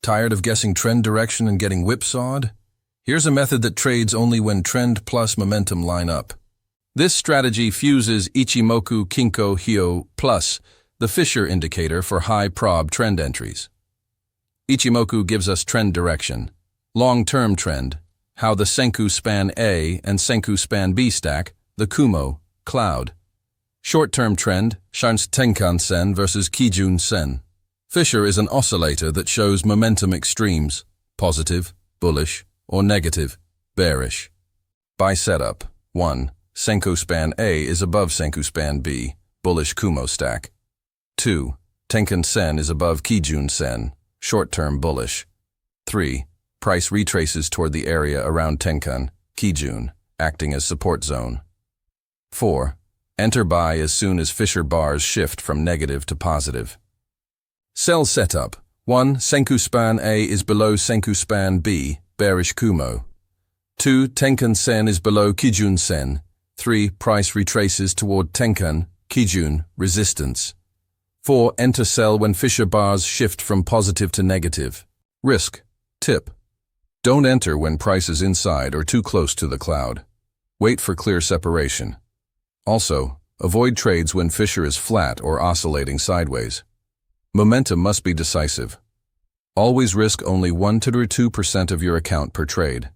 Tired of guessing trend direction and getting whipsawed? Here's a method that trades only when trend plus momentum line up. This strategy fuses Ichimoku Kinko Hyo plus the Fisher indicator for high prob trend entries. Ichimoku gives us trend direction, long-term trend, how the Senkou Span A and Senkou Span B stack, the Kumo, cloud. Short-term trend, Tenkan Sen versus Kijun Sen. Fisher is an oscillator that shows momentum extremes, positive, bullish, or negative, bearish. By setup, 1. Senkou Span A is above Senkou Span B, bullish Kumo stack. 2. Tenkan Sen is above Kijun Sen, short-term bullish. 3. Price retraces toward the area around Tenkan, Kijun, acting as support zone. 4. Enter buy as soon as Fisher bars shift from negative to positive. Sell setup. 1. Senkou Span A is below Senkou Span B, bearish Kumo. 2. Tenkan Sen is below Kijun Sen. 3. Price retraces toward Tenkan, Kijun, resistance. 4. Enter sell when Fisher bars shift from positive to negative. Risk. Tip. Don't enter when price is inside or too close to the cloud. Wait for clear separation. Also, avoid trades when Fisher is flat or oscillating sideways. Momentum must be decisive. Always risk only 1 to 2% of your account per trade.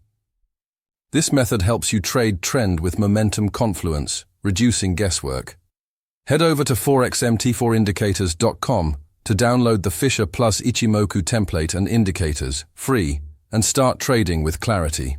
This method helps you trade trend with momentum confluence, reducing guesswork. Head over to forexmt4indicators.com to download the Fisher plus Ichimoku template and indicators, free, and start trading with clarity.